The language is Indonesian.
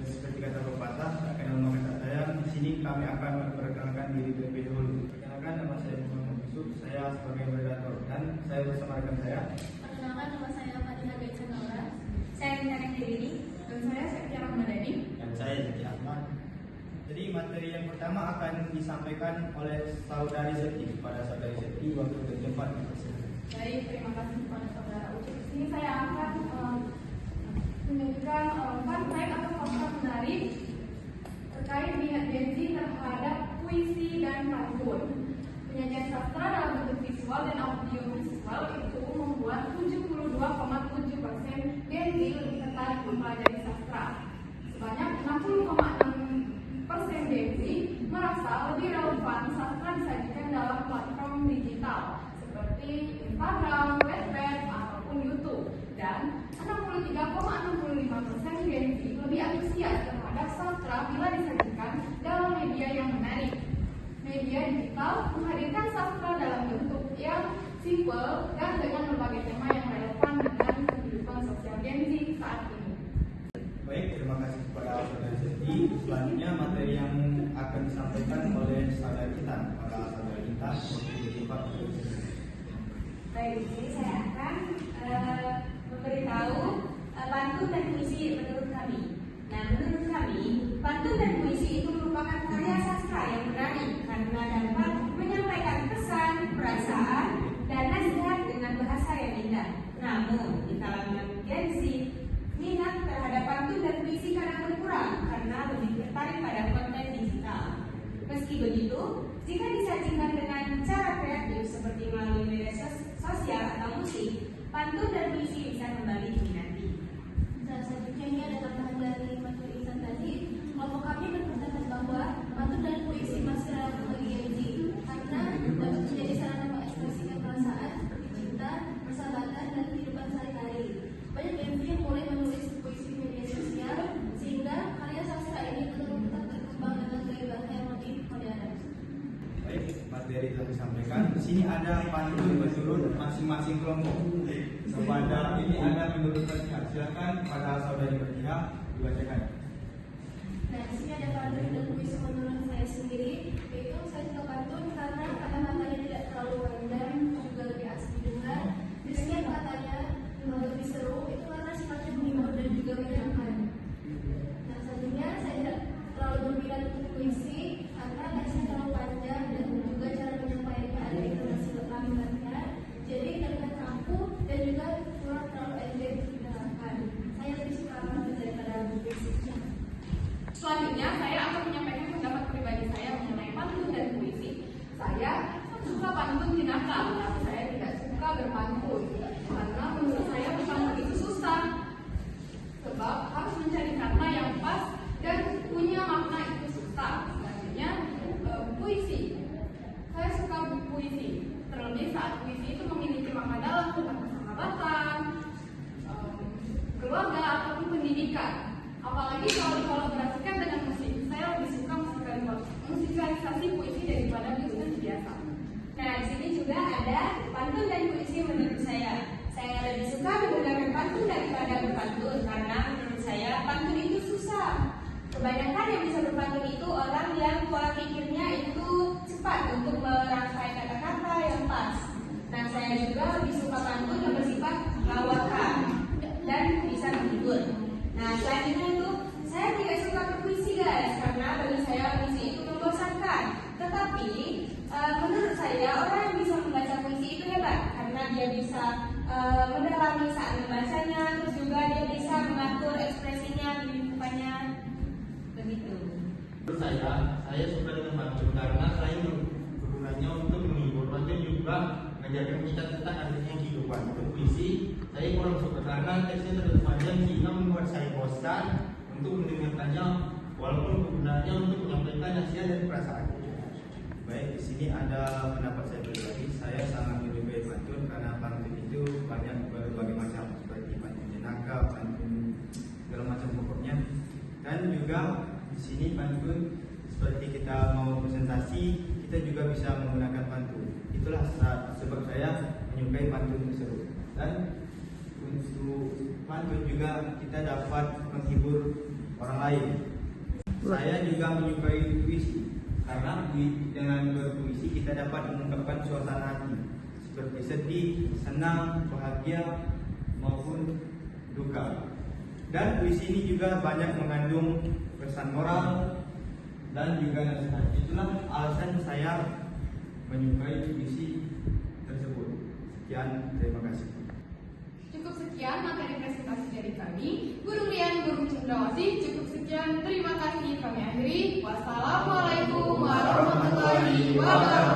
seperti kata pepatah, tak kenal maka tak sayang. Di sini kami akan memperkenalkan diri terlebih dahulu. Perkenalkan, nama saya Muhammad Yusuf, saya sebagai moderator dan saya bersama rekan saya. Perkenalkan, nama saya Fadila Gaisa Naura. Saya Rina Dewi. Dan saya Septia Ramadhani. Dan saya Zaki Ahmad. Jadi materi yang pertama akan disampaikan oleh saudari Seti kepada saudari Seti waktu dan tempat tersebut. Baik, terima kasih kepada saudara Ucup. Di sini saya akan menunjukkan fun fact atau fakta menarik terkait minat Gen Z terhadap puisi dan pantun. Penyajian sastra dalam bentuk visual dan audio visual itu membuat 72,7% Gen Z lebih tertarik mempelajari sastra. Sebanyak 60,6% Gen Z merasa lebih relevan sastra disajikan dalam platform digital seperti Instagram, Wattpad, ataupun YouTube. Dan 63,65% Gen Z lebih antusias terhadap sastra bila disajikan dalam media yang menarik. Media digital menghadirkan sastra dalam bentuk yang simpel dan dengan berbagai tema yang relevan dengan kehidupan sosial Gen Z saat ini. Baik, terima kasih kepada saudari Seti. Selanjutnya materi yang akan disampaikan oleh saudari kita, para saudari kita waktu dan tempat tersebut. Baik, jadi saya akan memberitahu pantun dan puisi menurut kami. Nah, menurut kami, pantun dan puisi itu merupakan karya sastra yang menarik karena dapat menyampaikan pesan, perasaan, dan nasihat dengan bahasa yang indah. Namun, di kalangan Gen Z, minat terhadap pantun dan puisi kadang berkurang karena lebih tertarik pada konten digital. Meski begitu, jika disajikan dengan cara kreatif seperti melalui media sosial atau musik, pantun dan puisi bisa kembali diminati. Dan selanjutnya ini ada tambahan dari materi Ihsan tadi. Kelompok kami berpendapat bahwa pantun dan puisi masih relevan bagi Gen Z karena dapat menjadi sarana mengekspresikan perasaan seperti cinta, persahabatan, dan kehidupan sehari-hari. Banyak Gen Z yang mulai menulis puisi di media sosial sehingga karya sastra ini tetap berkembang dengan gaya bahasa yang lebih modern. Baik, materi yang disampaikan. Di sini ada pantun menurut masing-masing kelompok. Kepada ini ada menurut berpihak. Silakan pada saudari berpihak dibacakan. Nah, di sini ada pantun dan puisi menurut saya sendiri, yaitu saya suka pantun karena kata-katanya tidak terlalu random, juga lebih asik didengar. Di setiap katanya lebih seru, itu karena sifatnya menghibur dan juga menyenangkan. Nah, selanjutnya saya tidak terlalu berminat untuk puisi karena teksnya terlalu panjang dan juga cara menyampaikannya ada intonasi lambatnya, jadi terlihat kaku dan juga kurang terlalu engage didengarkan. Saya lebih suka pantun daripada puisi. Selanjutnya, saya akan menyampaikan pendapat pribadi saya mengenai pantun dan puisi. Saya suka pantun tinakal, tapi saya tidak suka berpantun. Karena menurut saya berpantun itu susah. Sebab harus mencari kata yang pas dan punya makna itu susah. Selanjutnya, puisi. Saya suka puisi. Terlebih saat puisi itu memiliki makna dalam tentang persahabatan, keluarga, ataupun pendidikan. Apalagi kalau dikolaborasikan dengan musik, saya lebih suka musikalisasi puisi daripada musik biasa. Nah, di sini juga ada pantun dan puisi menurut saya. Saya lebih suka menggunakan pantun daripada berpantun karena menurut saya pantun itu susah. Kebanyakan yang bisa berpantun itu orang yang pola pikirnya itu cepat untuk merangkai kata-kata yang pas. Nah, saya juga lebih suka pantun yang bersifat lawakan dan bisa menghibur. Nah, selanjutnya itu saya tidak suka berpuisi guys, karena bagi saya puisi itu membosankan. Tetapi menurut saya orang yang bisa membaca puisi itu hebat karena dia bisa mendalami saat membacanya, terus juga dia bisa mengatur ekspresinya, kehidupannya, begitu. Menurut saya suka dengan pantun karena saya menggunakannya untuk menghibur. Pantun juga mengajarkan kita tentang artinya kehidupan. Untuk puisi saya kurang suka karena teksnya terlalu panjang sehingga membuat saya bosan untuk mendengarkannya, walaupun kegunaannya untuk menyampaikan nasihat dan perasaan. Baik, di sini ada pendapat saya pribadi. Saya sangat menyukai pantun karena pantun itu banyak berbagai macam, seperti pantun jenaka, pantun segala macam pokoknya. Dan juga di sini pantun seperti kita mau presentasi, kita juga bisa menggunakan pantun. Itulah sebab saya menyukai pantun tersebut. Dan untuk pantun juga kita dapat menghibur orang lain. Saya juga menyukai puisi karena dengan berpuisi kita dapat mengungkapkan suasana hati seperti sedih, senang, bahagia maupun duka. Dan puisi ini juga banyak mengandung pesan moral dan juga nasihat. Itulah alasan saya menyukai puisi tersebut. Sekian, terima kasih. Cukup sekian materi presentasi dari kami. Guru Rian, Guru Cendrawasih, cukup sekian. Terima kasih. Kami akhiri. Wassalamualaikum warahmatullahi wabarakatuh.